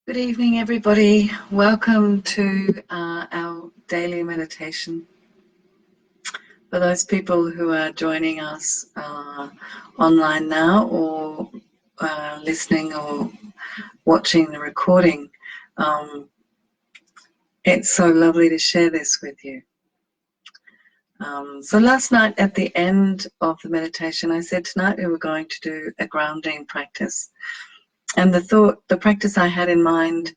Good evening, everybody. Welcome to our daily meditation. For those people who are joining us online now or listening or watching the recording, it's so lovely to share this with you. So last night at the end of the meditation, I said tonight we were going to do a grounding practice. And the practice I had in mind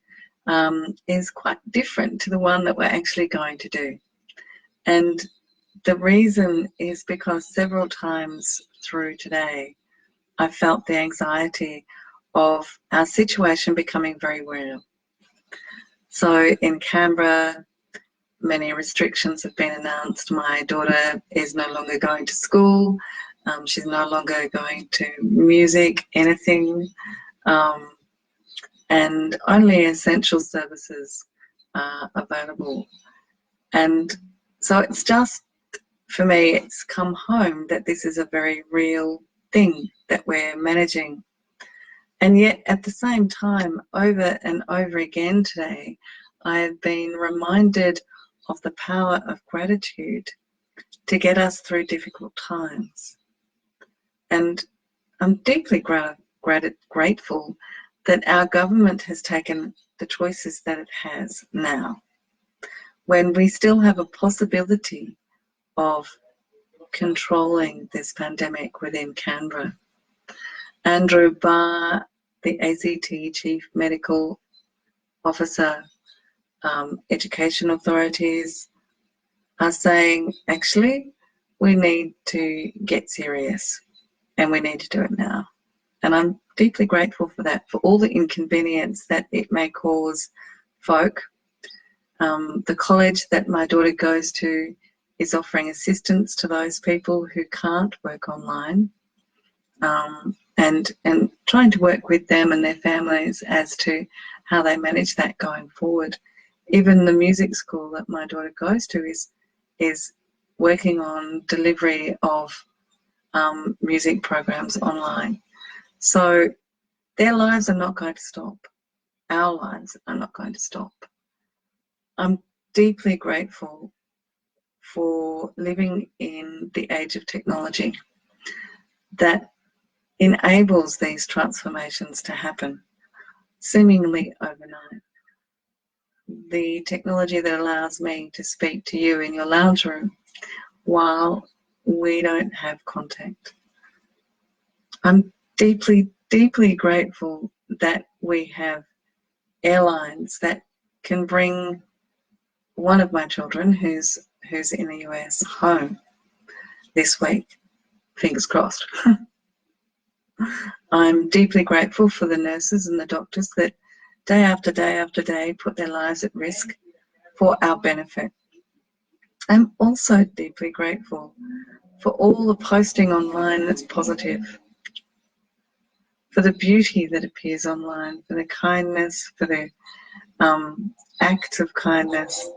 is quite different to the one that we're actually going to do. And the reason is because several times through today, I felt the anxiety of our situation becoming very real. So in Canberra, many restrictions have been announced. My daughter is no longer going to school. She's no longer going to music, anything. And only essential services are available. And so it's just, for me, it's come home that this is a very real thing that we're managing. And yet at the same time, over and over again today, I have been reminded of the power of gratitude to get us through difficult times. And I'm deeply grateful that our government has taken the choices that it has now, when we still have a possibility of controlling this pandemic within Canberra. Andrew Barr, the ACT Chief Medical Officer, education authorities are saying, actually, we need to get serious and we need to do it now. And I'm deeply grateful for that, for all the inconvenience that it may cause folk. The college that my daughter goes to is offering assistance to those people who can't work online, and trying to work with them and their families as to how they manage that going forward. Even the music school that my daughter goes to is working on delivery of music programs online. So their lives are not going to stop. Our lives are not going to stop. I'm deeply grateful for living in the age of technology that enables these transformations to happen seemingly overnight. The technology that allows me to speak to you in your lounge room while we don't have contact. I'm deeply, deeply grateful that we have airlines that can bring one of my children who's in the US home this week, fingers crossed. I'm deeply grateful for the nurses and the doctors that day after day after day put their lives at risk for our benefit. I'm also deeply grateful for all the posting online that's positive, for the beauty that appears online, for the kindness, for the acts of kindness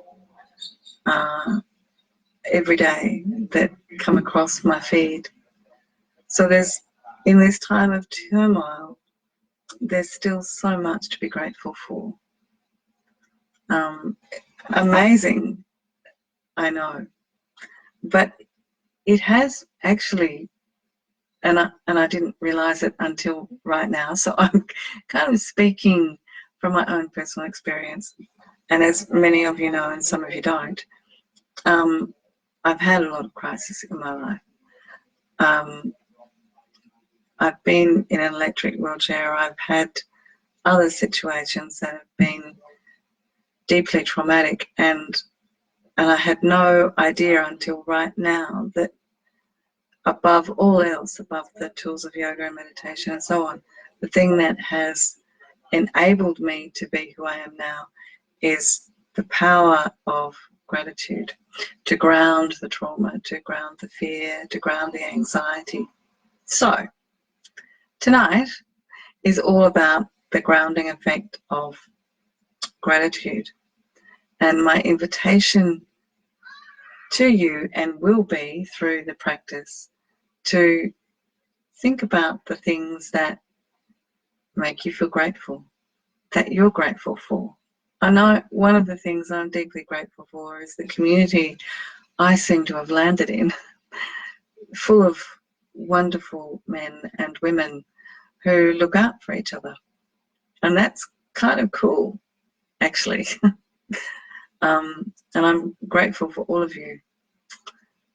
every day that come across my feed. So in this time of turmoil, there's still so much to be grateful for. Amazing, I know, but it has actually, and I didn't realize it until right now, so I'm kind of speaking from my own personal experience. And as many of you know, and some of you don't, I've had a lot of crisis in my life. I've been in an electric wheelchair. I've had other situations that have been deeply traumatic, and I had no idea until right now that above all else, above the tools of yoga and meditation and so on, the thing that has enabled me to be who I am now is the power of gratitude, to ground the trauma, to ground the fear, to ground the anxiety. So tonight is all about the grounding effect of gratitude, and my invitation to you, and will be through the practice, to think about the things that make you feel grateful, that you're grateful for. I know one of the things I'm deeply grateful for is the community I seem to have landed in, full of wonderful men and women who look out for each other. And that's kind of cool, actually. And I'm grateful for all of you.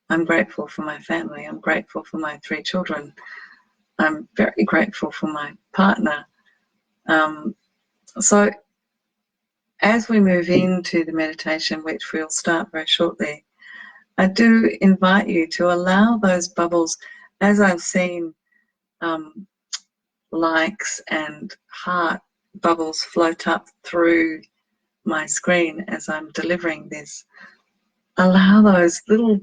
I'm grateful for my family. I'm grateful for my 3 children. I'm very grateful for my partner. So as we move into the meditation, which we'll start very shortly, I do invite you to allow those bubbles, as I've seen likes and heart bubbles float up through my screen as I'm delivering this. Allow those little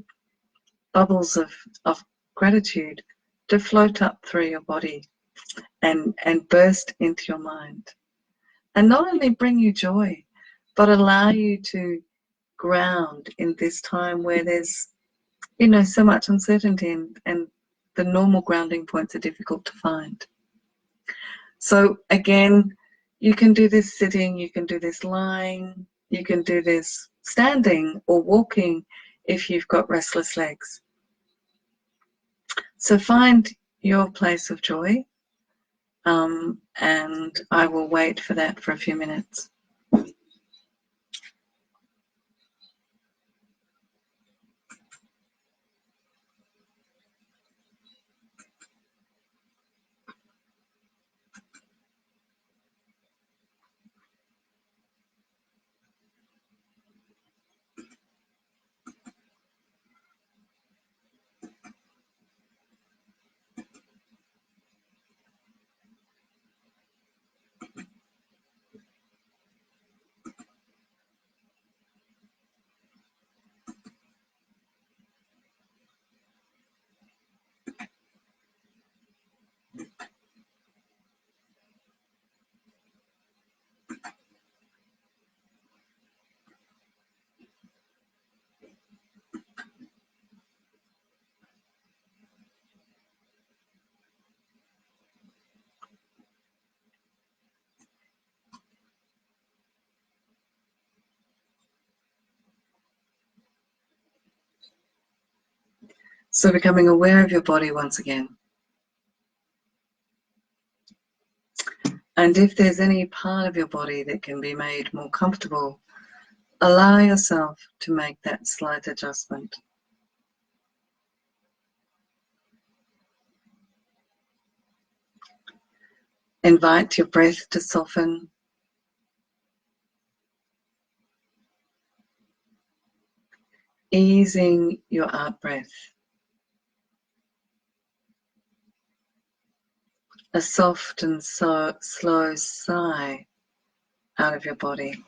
bubbles of gratitude to float up through your body and burst into your mind. And not only bring you joy, but allow you to ground in this time where there's, you know, so much uncertainty and the normal grounding points are difficult to find. So again, you can do this sitting, you can do this lying, you can do this standing or walking if you've got restless legs. So find your place of joy, and I will wait for that for a few minutes. So becoming aware of your body once again. And if there's any part of your body that can be made more comfortable, allow yourself to make that slight adjustment. Invite your breath to soften. Easing your out breath. A soft and slow sigh out of your body.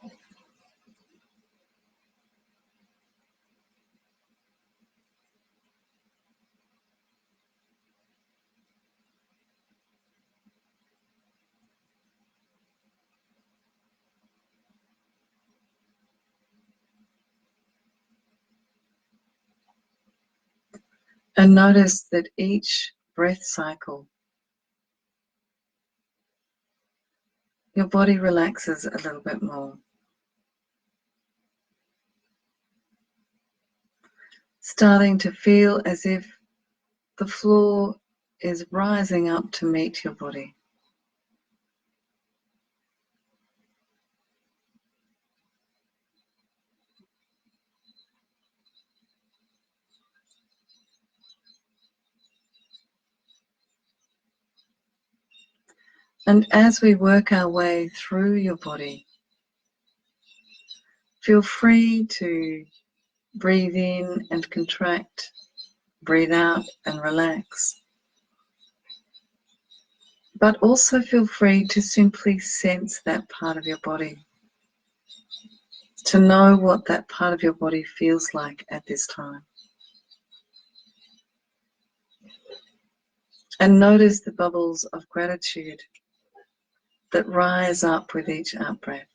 And notice that each breath cycle, your body relaxes a little bit more. Starting to feel as if the floor is rising up to meet your body. And as we work our way through your body, feel free to breathe in and contract, breathe out and relax. But also feel free to simply sense that part of your body, to know what that part of your body feels like at this time. And notice the bubbles of gratitude that rise up with each out-breath.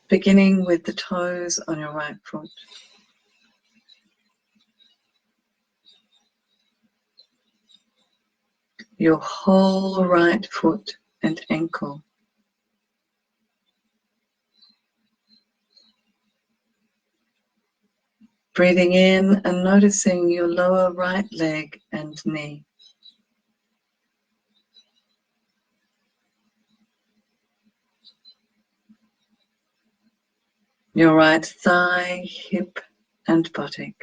Beginning with the toes on your right foot. your whole right foot and ankle. Breathing in and noticing your lower right leg and knee. Your right thigh, hip and buttock.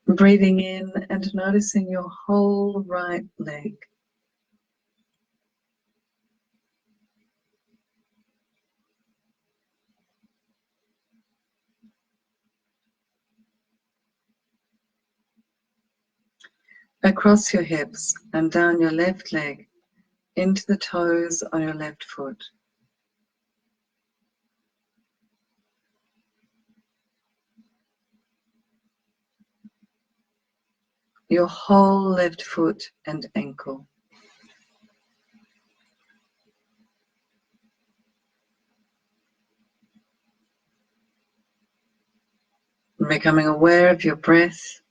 Breathing in and noticing your whole right leg. Across your hips and down your left leg into the toes on your left foot. Your whole left foot and ankle. Becoming aware of your breath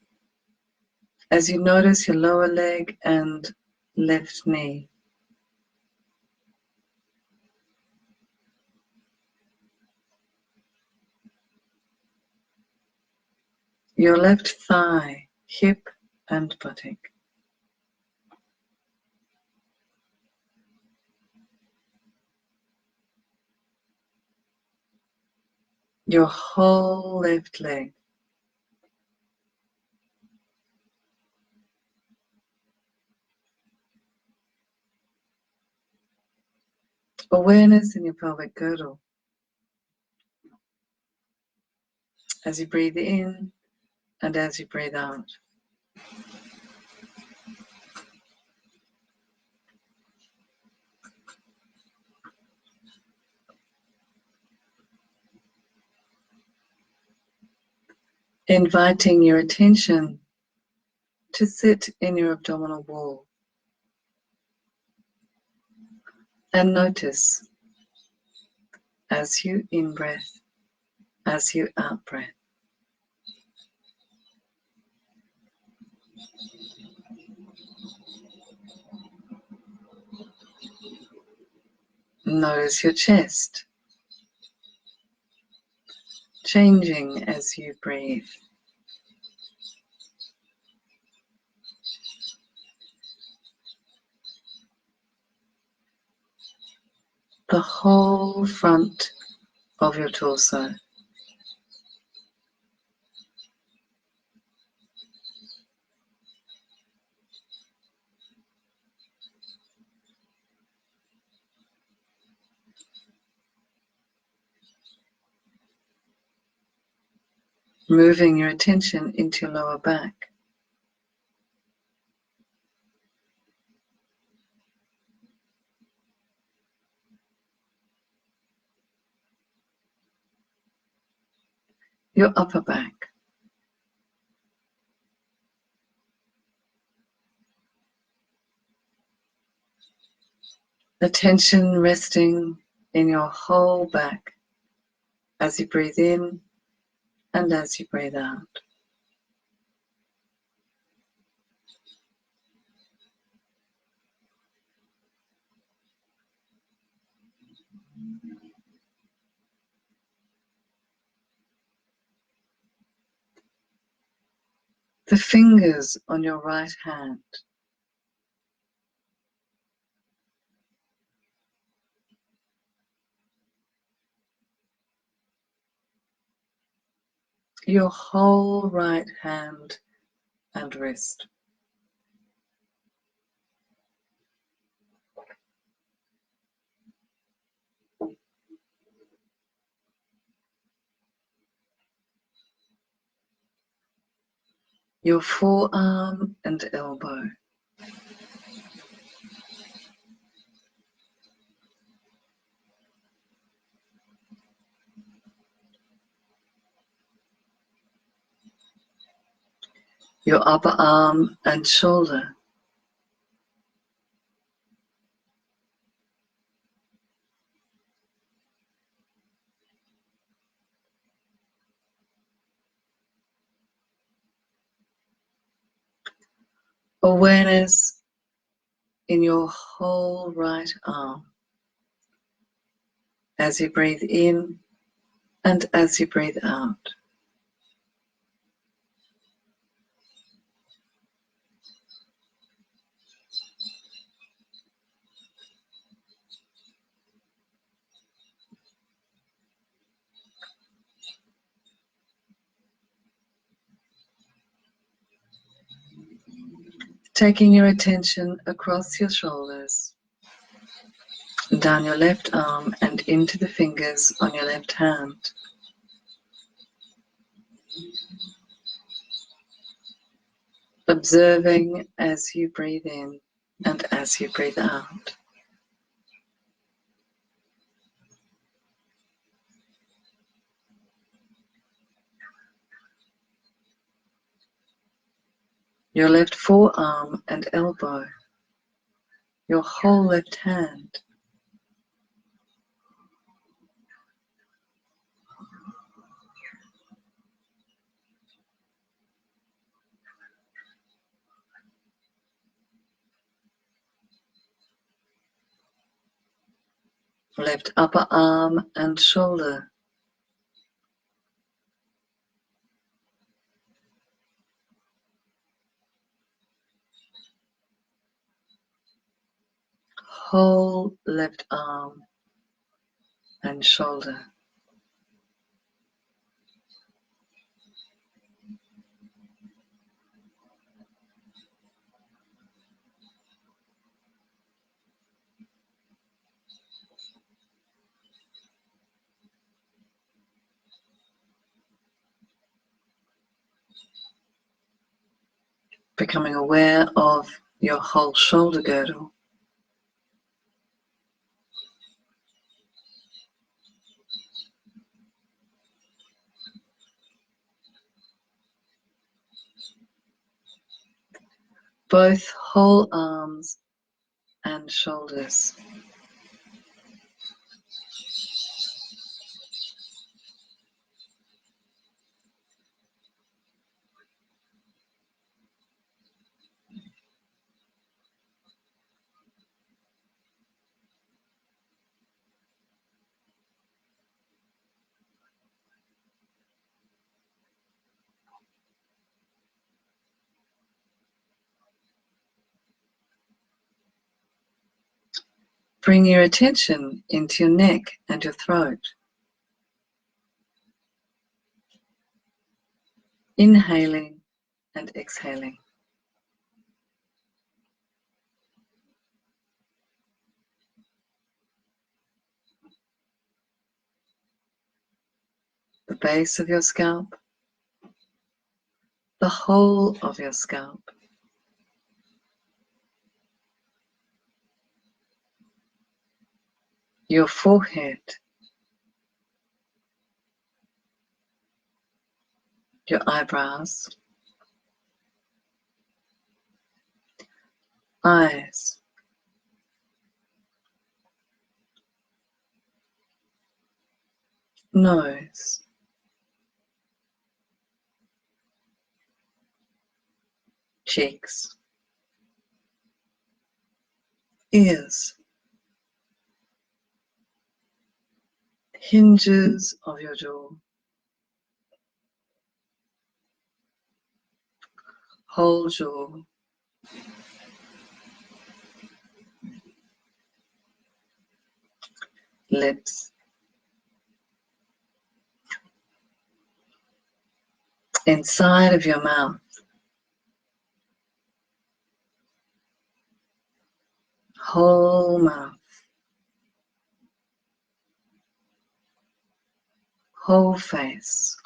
as you notice your lower leg and left knee. Your left thigh, hip and buttock. Your whole left leg. Awareness in your pelvic girdle. As you breathe in and as you breathe out. Inviting your attention to sit in your abdominal wall and notice as you in-breath, as you out-breath. Notice your chest changing as you breathe. The whole front of your torso. Moving your attention into your lower back. Your upper back. Attention resting in your whole back as you breathe in and as you breathe out. The fingers on your right hand. Your whole right hand and wrist. Your forearm and elbow. Your upper arm and shoulder. Awareness in your whole right arm as you breathe in and as you breathe out. Taking your attention across your shoulders, down your left arm and into the fingers on your left hand. Observing as you breathe in and as you breathe out. Your left forearm and elbow, your whole left hand. Left upper arm and shoulder. Whole left arm and shoulder. Becoming aware of your whole shoulder girdle. Both whole arms and shoulders. Bring your attention into your neck and your throat. Inhaling and exhaling. The base of your scalp, the whole of your scalp. Your forehead, your eyebrows, eyes, nose, cheeks, ears, hinges of your jaw, whole jaw, lips, inside of your mouth, whole mouth, whole face,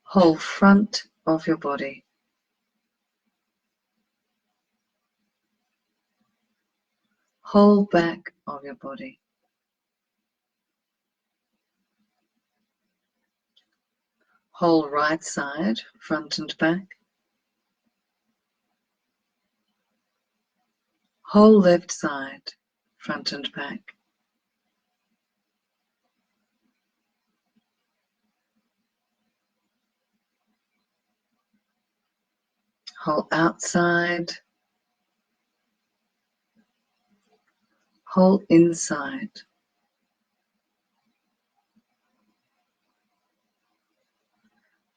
whole front of your body, whole back of your body, whole right side, front and back, whole left side, front and back, whole outside, whole inside.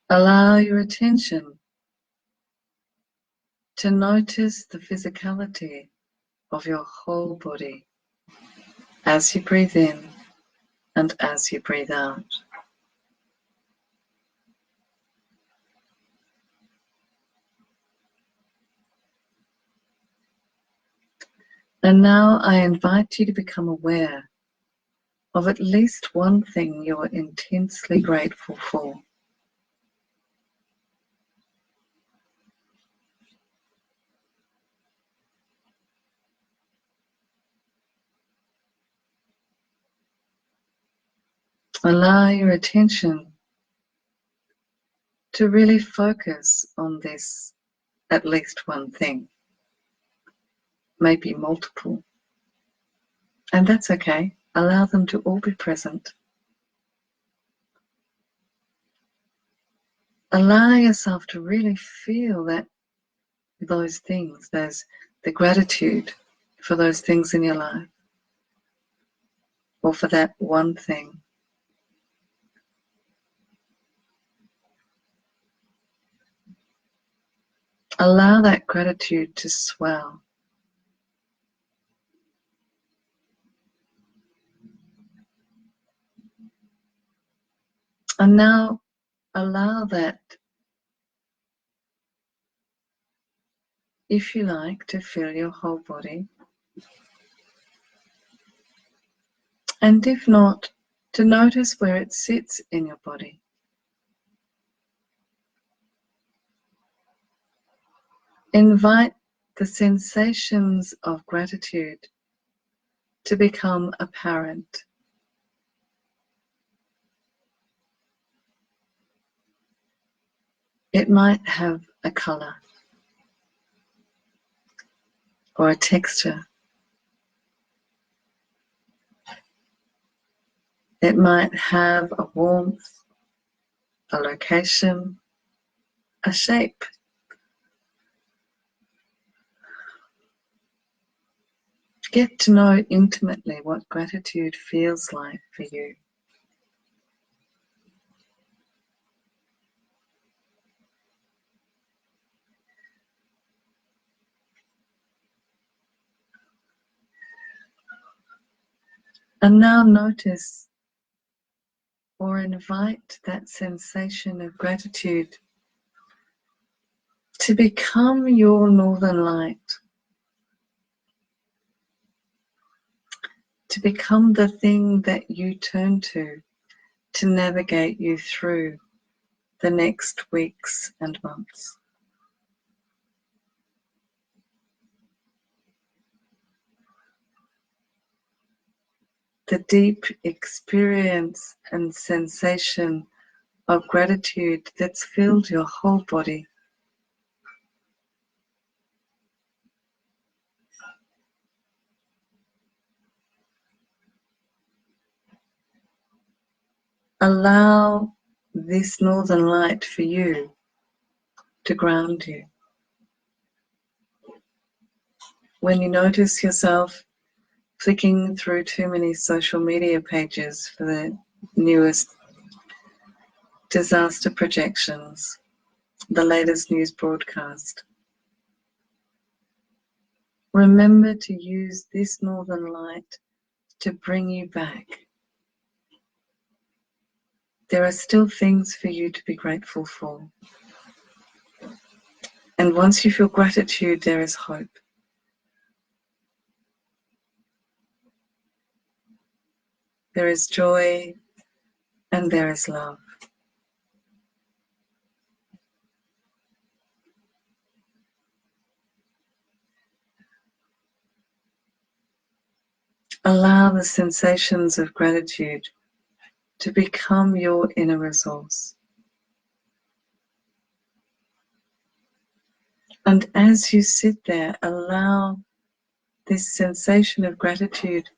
Allow your attention to notice the physicality of your whole body as you breathe in and as you breathe out. And now I invite you to become aware of at least one thing you're intensely grateful for. Allow your attention to really focus on this at least one thing, maybe multiple, and that's okay. Allow them to all be present. Allow yourself to really feel those things, the gratitude for those things in your life, or for that one thing. Allow that gratitude to swell. And now allow that, if you like, to fill your whole body. And if not, to notice where it sits in your body. Invite the sensations of gratitude to become apparent. It might have a color or a texture. It might have a warmth, a location, a shape. Get to know intimately what gratitude feels like for you. And now notice or invite that sensation of gratitude to become your northern light, to become the thing that you turn to navigate you through the next weeks and months. The deep experience and sensation of gratitude that's filled your whole body. Allow this northern light for you to ground you. When you notice yourself flicking through too many social media pages for the newest disaster projections, the latest news broadcast, remember to use this northern light to bring you back. There are still things for you to be grateful for. And once you feel gratitude, there is hope. There is joy and there is love. Allow the sensations of gratitude to become your inner resource. And as you sit there, allow this sensation of gratitude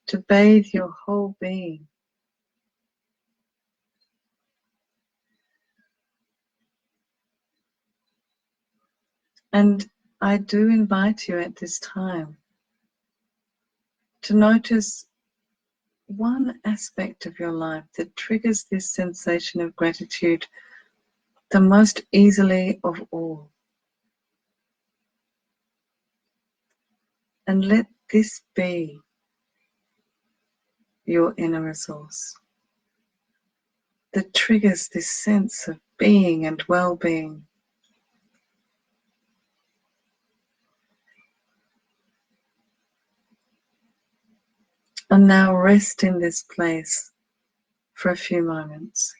to bathe your whole being. And I do invite you at this time to notice one aspect of your life that triggers this sensation of gratitude the most easily of all. And let this be your inner resource that triggers this sense of being and well-being. And now rest in this place for a few moments.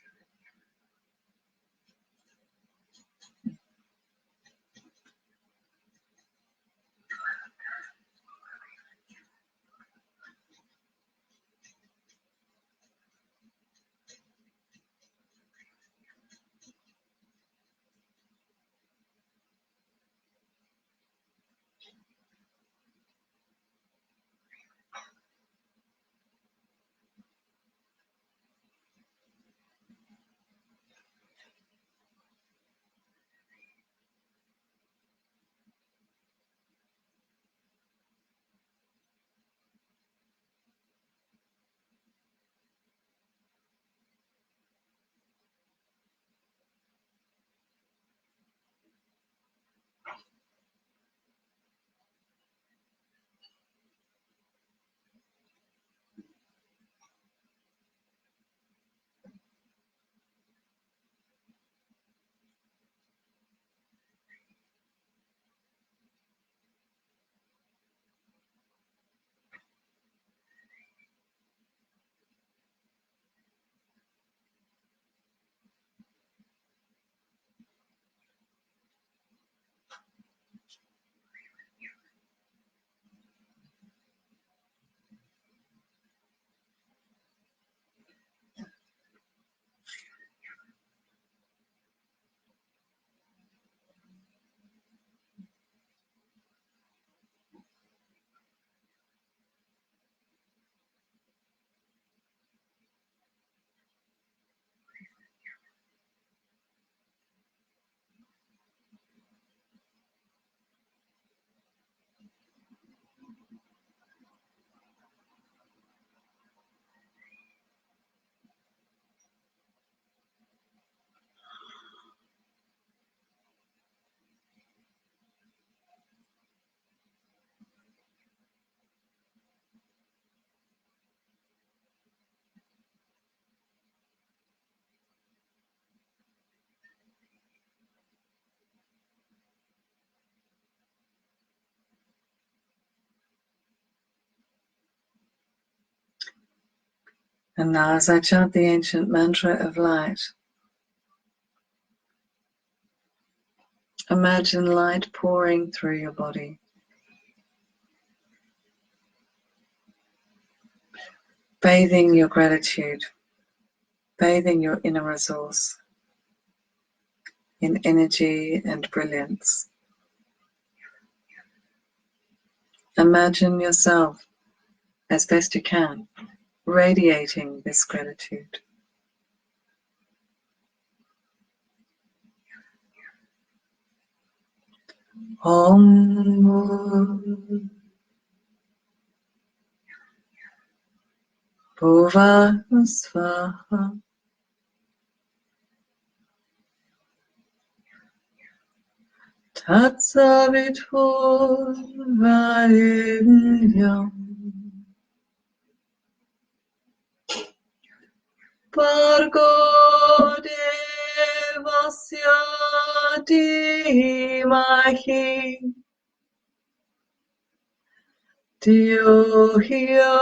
And now as I chant the ancient mantra of light, imagine light pouring through your body, bathing your gratitude, bathing your inner resource in energy and brilliance. Imagine yourself, as best you can, radiating this gratitude. Om Bhuva Svaha Tatsavitvaranyam Bhargo Devasya Dhimahi Dhiyo Hiyo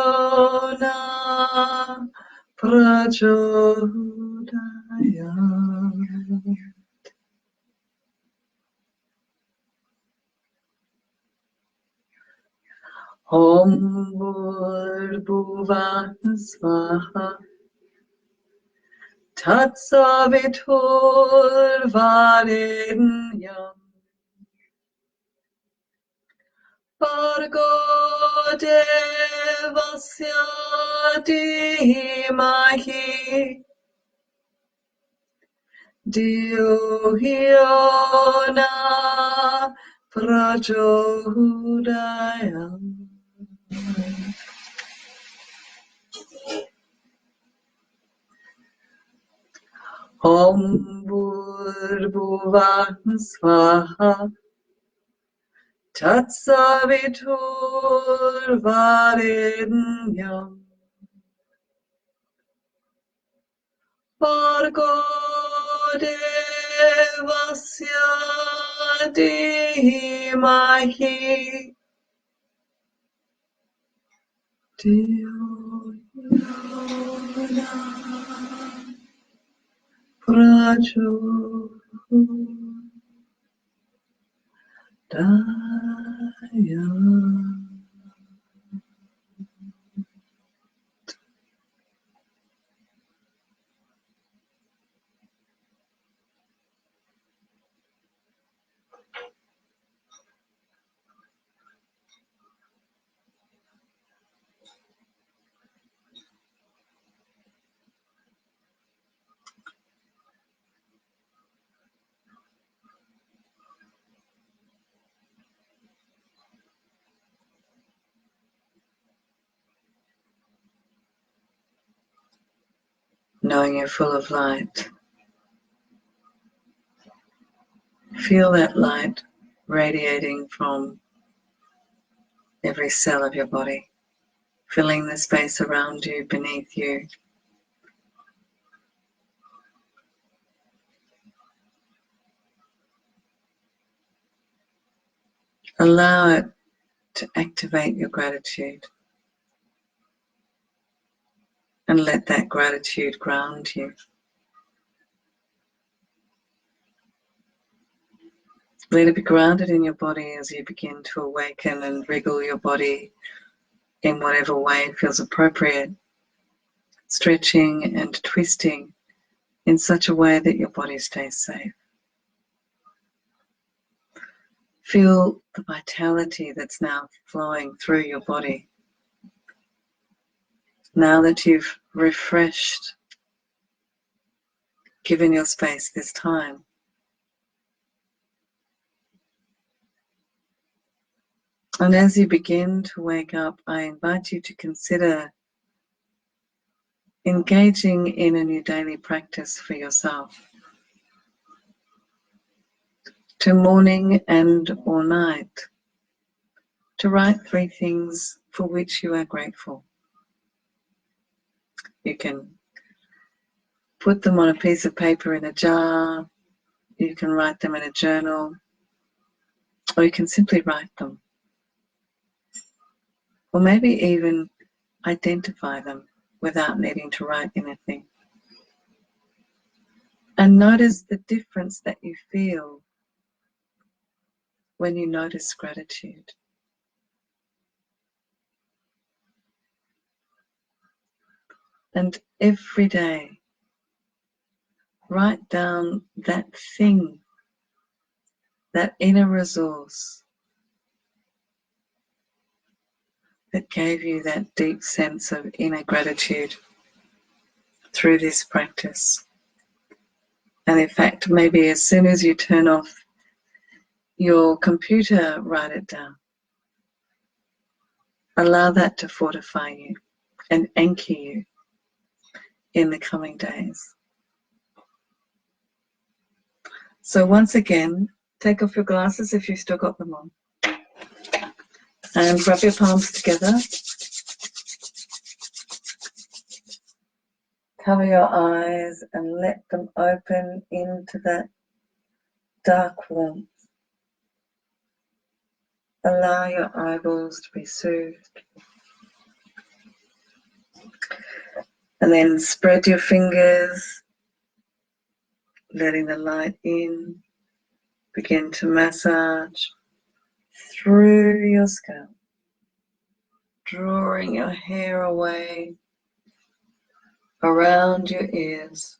Na Prachodayat. Om Bhurbhuva Svaha Tatsaviturvarenyam Bhargo Devasya Dhimahi Dhiyo Hiyo Na prachodaya. Om Bhurбhuvah Swaha Tatsaviturvarenyam Bhargo Devasya Dhimahi Dhiyo Yona Prachodaya. Knowing you're full of light, feel that light radiating from every cell of your body, filling the space around you, beneath you. Allow it to activate your gratitude and let that gratitude ground you. Let it be grounded in your body as you begin to awaken and wriggle your body in whatever way feels appropriate, stretching and twisting in such a way that your body stays safe. Feel the vitality that's now flowing through your body. Now that you've refreshed, given your space this time, and as you begin to wake up, I invite you to consider engaging in a new daily practice for yourself. To morning and or night, to write 3 things for which you are grateful. You can put them on a piece of paper in a jar, you can write them in a journal, or you can simply write them. Or maybe even identify them without needing to write anything. And notice the difference that you feel when you notice gratitude. And every day, write down that thing, that inner resource that gave you that deep sense of inner gratitude through this practice. And in fact, maybe as soon as you turn off your computer, write it down. Allow that to fortify you and anchor you in the coming days. So once again, take off your glasses if you've still got them on. And rub your palms together. Cover your eyes and let them open into that dark warmth. Allow your eyeballs to be soothed. And then spread your fingers, letting the light in. Begin to massage through your scalp, drawing your hair away around your ears.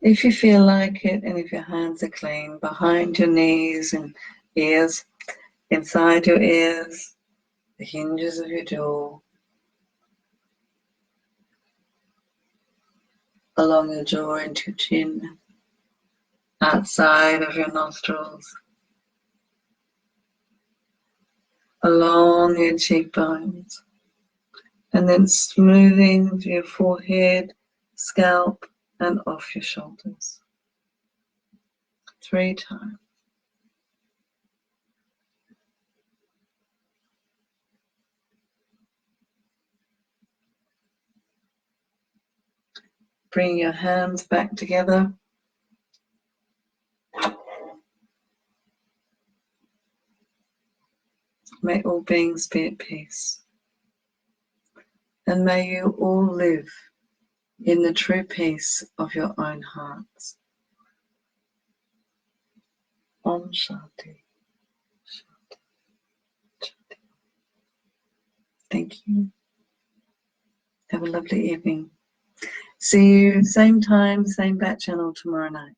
If you feel like it, and if your hands are clean, behind your knees and ears, inside your ears, the hinges of your jaw, along your jaw into your chin. outside of your nostrils, along your cheekbones, and then smoothing to your forehead, scalp, and off your shoulders. 3 times. Bring your hands back together. May all beings be at peace. And may you all live in the true peace of your own hearts. Om Shanti. Shanti. Shanti. Thank you. Have a lovely evening. See you same time, same bat channel tomorrow night.